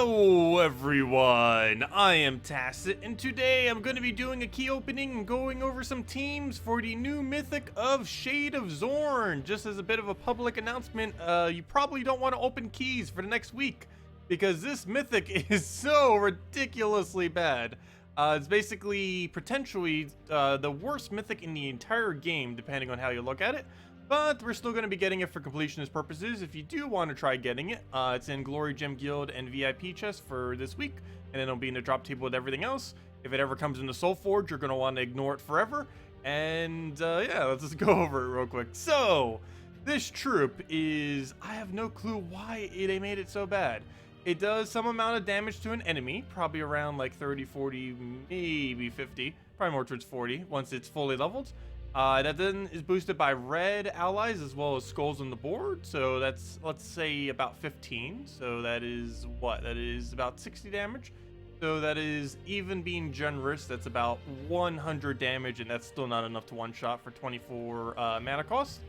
Hello everyone, I am Tacet, and today I'm going to be doing a key opening and going over some teams for the new Mythic of Shade of Zorn. Just as a bit of a public announcement, you probably don't want to open keys for the next week, because this Mythic is so ridiculously bad. It's basically potentially the worst Mythic in the entire game, depending on how you look at it. But we're still going to be getting it for completionist purposes. If you do want to try getting it, it's in Glory Gem Guild and VIP chest for this week, and then it'll be in the drop table with everything else. If it ever comes into Soul Forge, you're going to want to ignore it forever. And yeah, let's just go over it real quick. So this troop is, I have no clue why they made it so bad. It does some amount of damage to an enemy, probably around like 30, 40, maybe 50, probably more towards 40 once it's fully leveled. That then is boosted by red allies as well as skulls on the board. So that's, let's say, about 15. So that is what? That is about 60 damage. So that is, even being generous, that's about 100 damage, and that's still not enough to one-shot for 24 mana cost.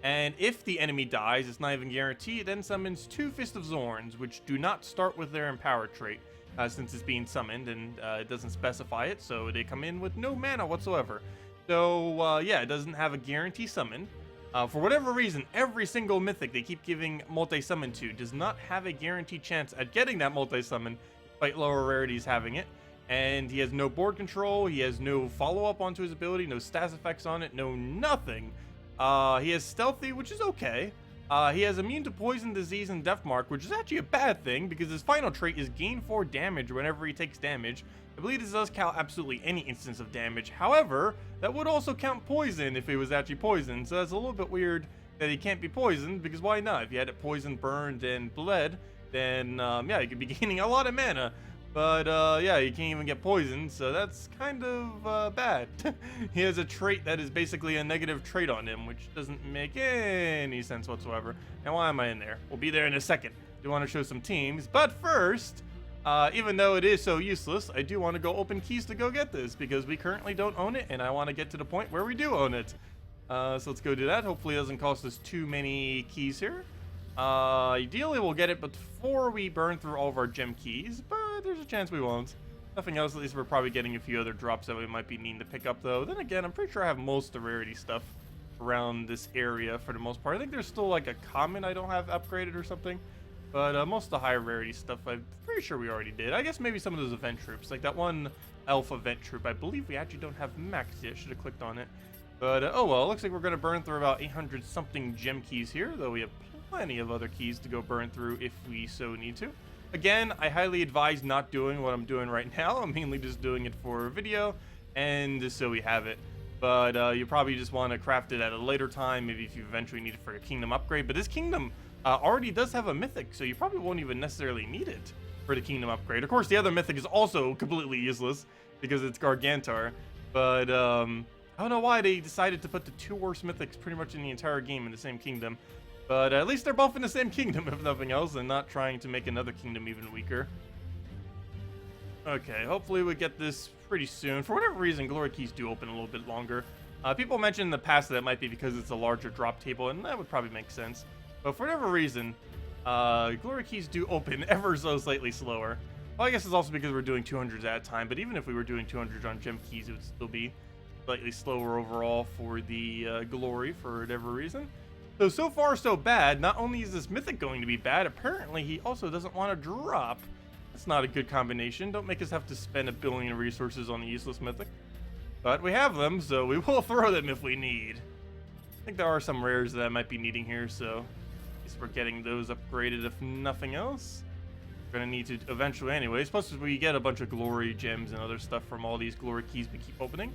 And if the enemy dies, it's not even guaranteed, it then summons 2 Fist of Zorns, which do not start with their Empower trait, since it's being summoned, and it doesn't specify it, so they come in with no mana whatsoever. So, yeah, it doesn't have a guarantee summon. For whatever reason, every single Mythic they keep giving multi-summon to does not have a guaranteed chance at getting that multi-summon, despite lower rarities having it. And he has no board control, he has no follow-up onto his ability, no stats effects on it, no nothing. He has Stealthy, which is okay. He has Immune to Poison, Disease, and Death Mark, which is actually a bad thing, because his final trait is Gain 4 damage whenever he takes damage. I believe this does count absolutely any instance of damage. However, that would also count poison if he was actually poisoned. So that's a little bit weird that he can't be poisoned, because why not? If you had it poisoned, burned, and bled, then yeah, you could be gaining a lot of mana. But yeah, you can't even get poisoned, so that's kind of bad. He has a trait that is basically a negative trait on him, which doesn't make any sense whatsoever. Now, why am I in there? We'll be there in a second. Do want to show some teams, but first, even though it is so useless, I do want to go open keys to go get this, because we currently don't own it, and I want to get to the point where we do own it. So let's go do that. Hopefully it doesn't cost us too many keys here. Ideally we'll get it before we burn through all of our gem keys, but there's a chance we won't. Nothing else, at least we're probably getting a few other drops that we might be needing to pick up though. Then again, I'm pretty sure I have most of the rarity stuff around this area for the most part. I think there's still like a common I don't have upgraded or something. But most of the higher rarity stuff, I'm pretty sure we already did. I guess maybe some of those event troops, like that one elf event troop, I believe we actually don't have maxed yet. Should have clicked on it. But oh well, it looks like we're going to burn through about 800 something gem keys here, though we have plenty of other keys to go burn through if we so need to. Again, I highly advise not doing what I'm doing right now. I'm mainly just doing it for video and just so we have it. But you probably just want to craft it at a later time, maybe if you eventually need it for a kingdom upgrade. But this kingdom already does have a Mythic, so you probably won't even necessarily need it for the kingdom upgrade. Of course, the other Mythic is also completely useless because it's Gargantar. But I don't know why they decided to put the 2 worst Mythics pretty much in the entire game in the same kingdom. But at least they're both in the same kingdom, if nothing else, and not trying to make another kingdom even weaker. Okay, hopefully we get this pretty soon. For whatever reason, Glory Keys do open a little bit longer. People mentioned in the past that it might be because it's a larger drop table, and that would probably make sense. But for whatever reason, Glory Keys do open ever so slightly slower. Well, I guess it's also because we're doing 200s at a time, but even if we were doing 200s on Gem Keys, it would still be slightly slower overall for the Glory for whatever reason. So far so bad. Not only is this Mythic going to be bad, apparently he also doesn't want to drop. That's not a good combination. Don't make us have to spend 1 billion resources on a useless Mythic. But we have them, so we will throw them if we need. I think there are some rares that I might be needing here, so at least we're getting those upgraded if nothing else. We're going to need to eventually anyways. Plus we get a bunch of Glory Gems and other stuff from all these Glory Keys we keep opening.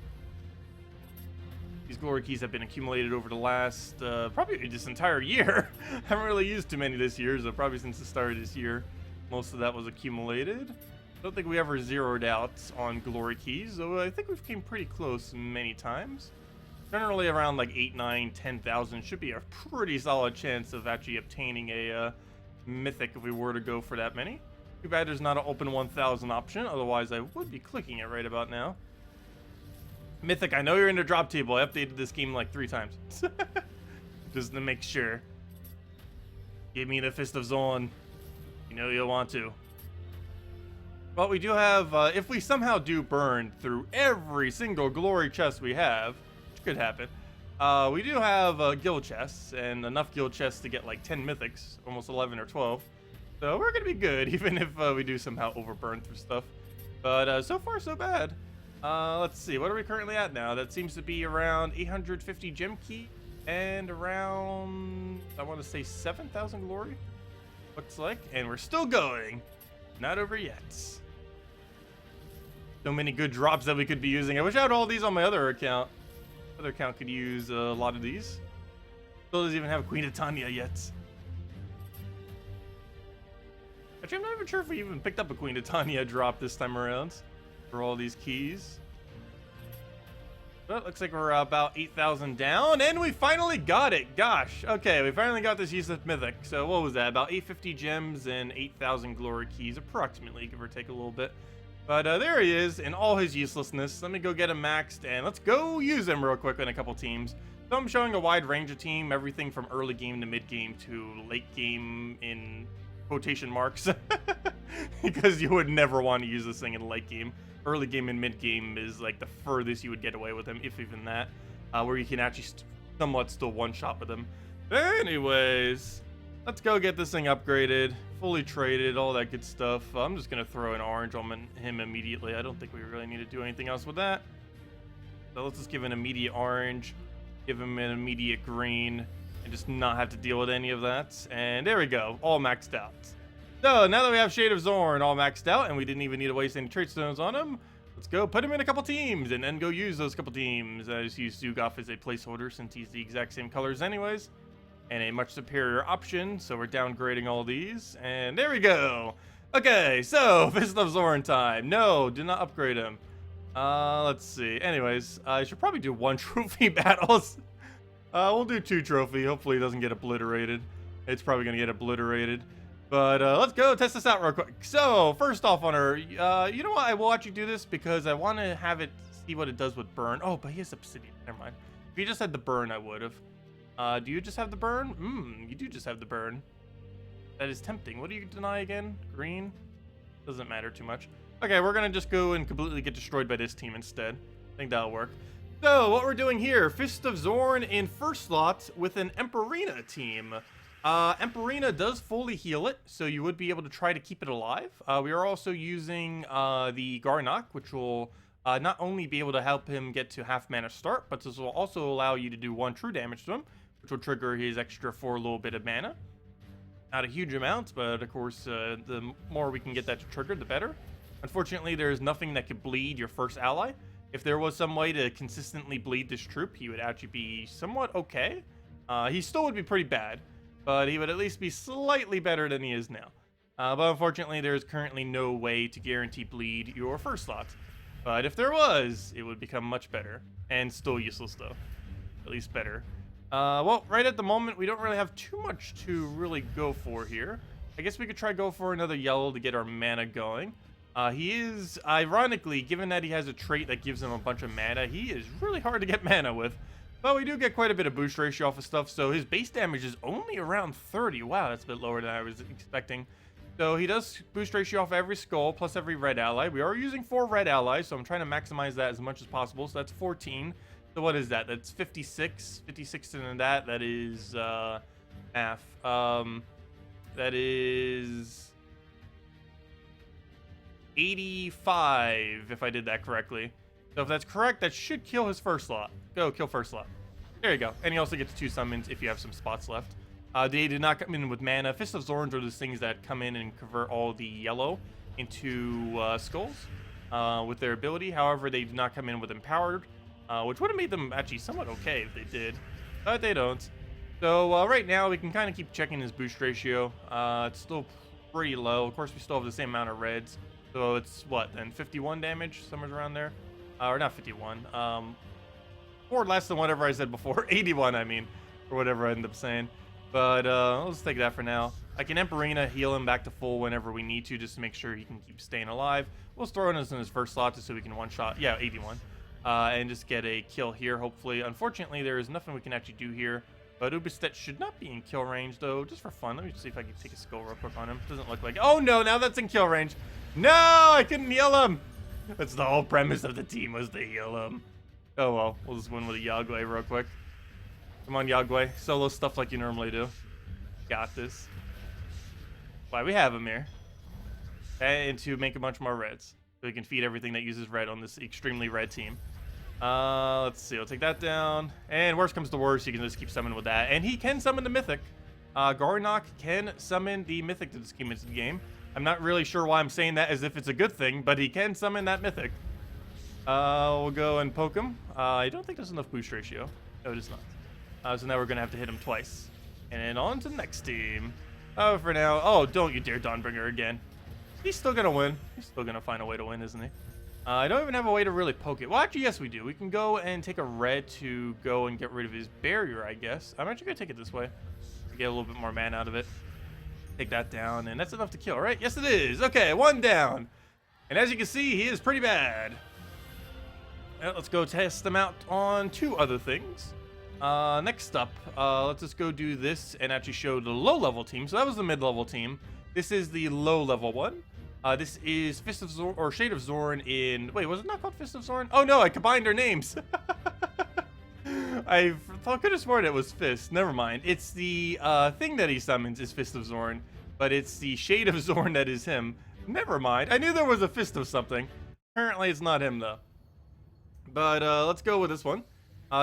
These Glory Keys have been accumulated over the last, probably this entire year. I haven't really used too many this year, so probably since the start of this year, most of that was accumulated. Don't think we ever zeroed out on Glory Keys, though I think we've came pretty close many times. Generally around like 8, 9, 10,000 should be a pretty solid chance of actually obtaining a Mythic if we were to go for that many. Too bad there's not an open 1,000 option, otherwise I would be clicking it right about now. Mythic, I know you're in the drop table. I updated this game like 3 times. Just to make sure. Give me the Fist of Zorn. You know you'll want to. Well, we do have, if we somehow do burn through every single glory chest we have, which could happen, we do have guild chests, and enough guild chests to get like 10 mythics, almost 11 or 12. So we're going to be good, even if we do somehow overburn through stuff. But so far, so bad. Let's see, what are we currently at now? That seems to be around 850 gem key and around, I want to say 7,000 glory, looks like. And we're still going. Not over yet. So many good drops that we could be using. I wish I had all these on my other account. Other account could use a lot of these. Still doesn't even have Queen of Tanya yet. Actually, I'm not even sure if we even picked up a Queen of Tanya drop this time around for all these keys. But looks like we're about 8,000 down, and we finally got it. Gosh, okay, we finally got this useless mythic. So what was that? About 850 gems and 8,000 glory keys, approximately, give or take a little bit. But there he is in all his uselessness. Let me go get him maxed, and let's go use him real quick in a couple teams. So I'm showing a wide range of team, everything from early game to mid game to late game in quotation marks, because you would never want to use this thing in late game. Early game and mid game is like the furthest you would get away with him, if even that, where you can actually somewhat still one-shot with him. Anyways, let's go get this thing upgraded, fully traded, all that good stuff. I'm just gonna throw an orange on him immediately. I don't think we really need to do anything else with that. So let's just give an immediate orange, give him an immediate green, and just not have to deal with any of that. And there we go, all maxed out. So now that we have Shade of Zorn all maxed out, and we didn't even need to waste any trait stones on him, let's go put him in a couple teams, and then go use those couple teams. I just use Zugoff as a placeholder since he's the exact same colors anyways, and a much superior option, so we're downgrading all these, and there we go. Okay, so Fist of Zorn time. No, do not upgrade him. Let's see. Anyways, I should probably do 1 trophy battles. We'll do 2 trophy. Hopefully it doesn't get obliterated. It's probably gonna get obliterated. But let's go test this out real quick. So first off on her, you know what? I will actually do this because I want to have it see what it does with burn. Oh, but he has obsidian. Never mind. If you just had the burn, I would have. Do you just have the burn? You do just have the burn. That is tempting. What do you deny again? Green? Doesn't matter too much. Okay, we're gonna just go and completely get destroyed by this team instead. I think that'll work. So what we're doing here, Fist of Zorn in first slot with an Emperina team. Emperina does fully heal it, so you would be able to try to keep it alive. We are also using the Garnock, which will not only be able to help him get to half mana start, but this will also allow you to do 1 true damage to him, which will trigger his extra 4 little bit of mana. Not a huge amount, but of course, the more we can get that to trigger, the better. Unfortunately, there is nothing that could bleed your first ally. If there was some way to consistently bleed this troop, he would actually be somewhat okay. He still would be pretty bad, but he would at least be slightly better than he is now. But unfortunately, there is currently no way to guarantee bleed your first slot. But if there was, it would become much better. And still useless, though. At least better. Well, right at the moment, we don't really have too much to really go for here. I guess we could try go for another yellow to get our mana going. He is, ironically, given that he has a trait that gives him a bunch of mana, he is really hard to get mana with. But we do get quite a bit of boost ratio off of stuff, so his base damage is only around 30. Wow, that's a bit lower than I was expecting. So he does boost ratio off every skull, plus every red ally. We are using 4 red allies, so I'm trying to maximize that as much as possible. So that's 14. So what is that? That's 56. 56 and that is half. That is 85, if I did that correctly. So if that's correct, that should kill his first slot. Go, kill first slot. There you go. And he also gets 2 summons if you have some spots left. They do not come in with mana. Fist of Zorns are those things that come in and convert all the yellow into skulls with their ability. However, they do not come in with empowered, which would have made them actually somewhat okay if they did. But they don't. So right now, we can kind of keep checking his boost ratio. It's still pretty low. Of course, we still have the same amount of reds. So it's what, then 51 damage? Somewhere around there. Or not 51. Or less than whatever I said before. 81, I mean. Or whatever I ended up saying. But let's take that for now. I can Emperina heal him back to full whenever we need to, just to make sure he can keep staying alive. We'll throw in his first slot just so we can one-shot. Yeah, 81. And just get a kill here, hopefully. Unfortunately, there is nothing we can actually do here. But Ubistet should not be in kill range, though, just for fun. Let me see if I can take a skull real quick on him. Doesn't look like... Oh, no, now that's in kill range. No, I couldn't heal him. That's the whole premise of the team, was to heal him. Oh well, we'll just win with a Yagway real quick. Come on, Yagway. Solo stuff like you normally do. Got this. Why, we have him here. And to make a bunch more reds. So we can feed everything that uses red on this extremely red team. Let's see. I'll take that down. And worst comes to worst, you can just keep summoning with that. And he can summon the Mythic. Garnock can summon the Mythic to this game. I'm not really sure why I'm saying that as if it's a good thing, but he can summon that Mythic. We'll go and poke him. I don't think there's enough boost ratio. No, it is not. So now we're going to have to hit him twice. And then on to the next team. Oh, for now. Oh, don't you dare Dawnbringer again. He's still going to win. He's still going to find a way to win, isn't he? I don't even have a way to really poke it. Well, actually, yes, we do. We can go and take a red to go and get rid of his barrier, I guess. I'm actually going to take it this way to get a little bit more mana out of it. Take that down, and that's enough to kill, right? Yes, it is. Okay, one down. And as you can see, he is pretty bad. Well, let's go test them out on two other things. Next up, let's just go do this and actually show the low-level team. So that was the mid-level team. This is the low-level one. This is Fist of Zorn, or Shade of Zorn in... Wait, was it not called Fist of Zorn? Oh, no, I combined their names. I could have sworn it was Fist. Never mind. It's the thing that he summons is Fist of Zorn, but it's the Shade of Zorn that is him. Never mind. I knew there was a Fist of something. Apparently, it's not him, though. But let's go with this one.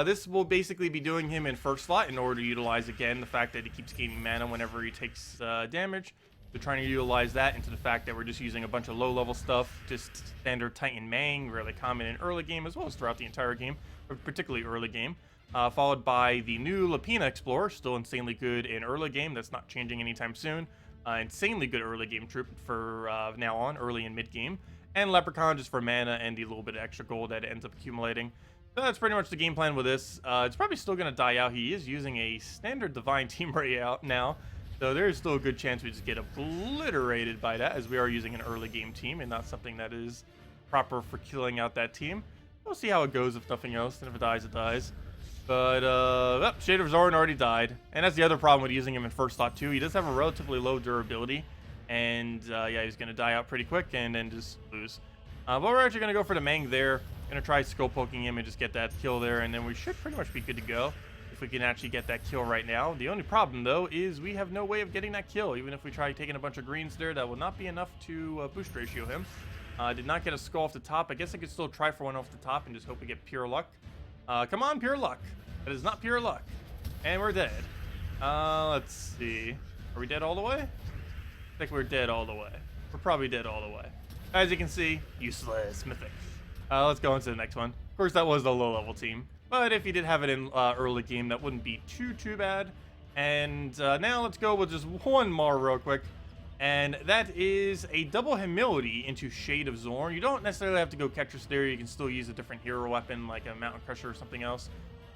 This will basically be doing him in first slot in order to utilize, again, the fact that he keeps gaining mana whenever he takes damage. So trying to utilize that into the fact that we're just using a bunch of low-level stuff, just standard Titan Mang, really common in early game as well as throughout the entire game, but particularly early game. Followed by the new Lapina Explorer, still insanely good in early game. That's not changing anytime soon. Insanely good early game troop for now on, early and mid game. And Leprechaun just for mana and the little bit of extra gold that it ends up accumulating. So that's pretty much the game plan with this. It's probably still going to die out. He is using a standard Divine Team Ray out now. So there's still a good chance we just get obliterated by that, as we are using an early game team and not something that is proper for killing out that team. We'll see how it goes if nothing else, and if it dies, it dies. But, Shade of Zorn already died. And that's the other problem with using him in first slot too. He does have a relatively low durability. And, yeah, he's going to die out pretty quick and then just lose. But we're actually going to go for the Mang there. Going to try skull poking him and just get that kill there. And then we should pretty much be good to go if we can actually get that kill right now. The only problem, though, is we have no way of getting that kill. Even if we try taking a bunch of greens there, that will not be enough to boost ratio him. Did not get a skull off the top. I guess I could still try for one off the top and just hope we get pure luck. Come on, pure luck. That is not pure luck. And we're dead. Let's see. Are we dead all the way? I think we're dead all the way. We're probably dead all the way. As you can see, useless Mythic. Let's go into the next one. Of course, that was the low-level team. But if you did have it in early game, that wouldn't be too bad. And now let's go with just one more real quick. And that is a double humility into Shade of Zorn. You don't necessarily have to go Ketris there. You can still use a different hero weapon like a Mountain Crusher or something else.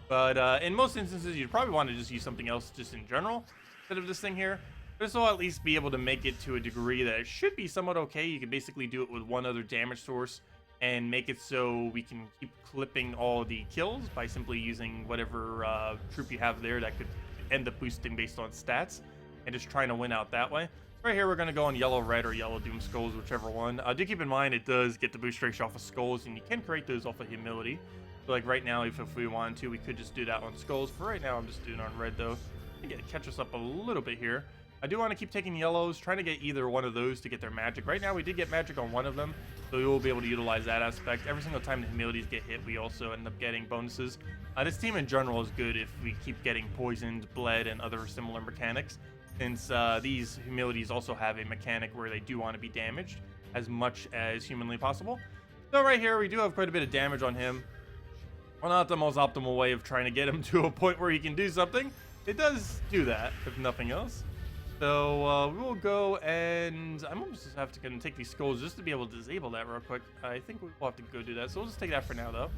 But in most instances, you'd probably want to just use something else just in general instead of this thing here. This will at least be able to make it to a degree that it should be somewhat okay. You can basically do it with one other damage source and make it so we can keep clipping all the kills by simply using whatever troop you have there that could end up boosting based on stats and just trying to win out that way. Right here, we're going to go on yellow-red or yellow Doom Skulls, whichever one. Do keep in mind, it does get the boost ratio off of Skulls, and you can create those off of Humility. So, like, right now, if we wanted to, we could just do that on Skulls. For right now, I'm just doing it on red, though. I get to catch us up a little bit here. I do want to keep taking yellows, trying to get either one of those to get their magic. Right now, we did get magic on one of them, so we will be able to utilize that aspect. Every single time the Humilities get hit, we also end up getting bonuses. This team in general is good if we keep getting poisoned, bled, and other similar mechanics. Since these humilities also have a mechanic where they do want to be damaged as much as humanly possible. So right here, we do have quite a bit of damage on him. Well, not the most optimal way of trying to get him to a point where he can do something. It does do that, if nothing else. So we will go and I'm almost just have to take these skulls just to be able to disable that real quick. I think we'll have to go do that. So we'll just take that for now, though.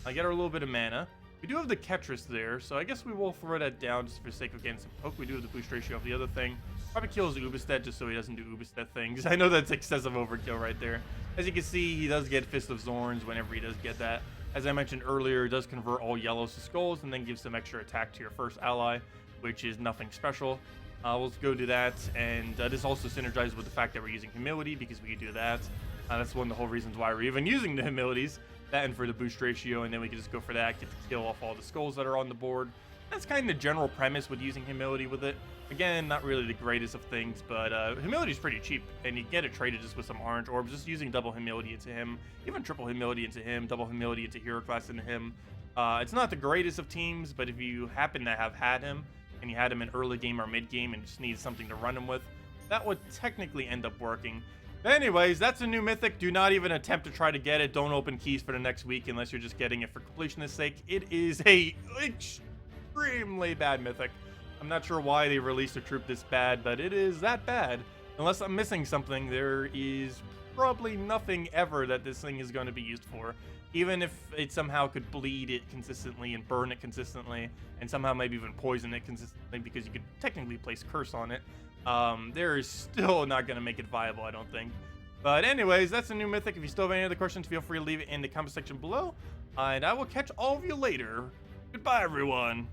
I get our little bit of mana. We do have the Ketris there, so I guess we will throw that down just for sake of getting some poke. We do have the boost ratio of the other thing. Probably kills Ubistet just so he doesn't do Ubistet things. I know that's excessive overkill right there. As you can see, he does get Fist of Zorns whenever he does get that. As I mentioned earlier, it does convert all yellows to skulls and then gives some extra attack to your first ally, which is nothing special. We'll go do that, and this also synergizes with the fact that we're using humility because we can do that. That's one of the whole reasons why we're even using the humilities. That and for the boost ratio, and then we can just go for that, get to kill off all the skulls that are on the board. That's kind of the general premise with using humility with it. Again, not really the greatest of things, but humility is pretty cheap, and you get it traded just with some orange orbs, just using double humility into him, even triple humility into him, double humility into hero class into him. It's not the greatest of teams, but if you happen to have had him, and you had him in early game or mid game and just need something to run him with, that would technically end up working. But anyways, that's a new mythic. Do not even attempt to try to get it. Don't open keys for the next week unless you're just getting it for completionist sake. It is a extremely bad mythic. I'm not sure why they released a troop this bad, but it is that bad. Unless I'm missing something, there is probably nothing ever that this thing is going to be used for. Even if it somehow could bleed it consistently and burn it consistently, and somehow maybe even poison it consistently, because you could technically place curse on it, there is still not going to make it viable, I don't think. But anyways, that's a new mythic. If you still have any other questions, feel free to leave it in the comment section below, and I will catch all of you later. Goodbye, everyone.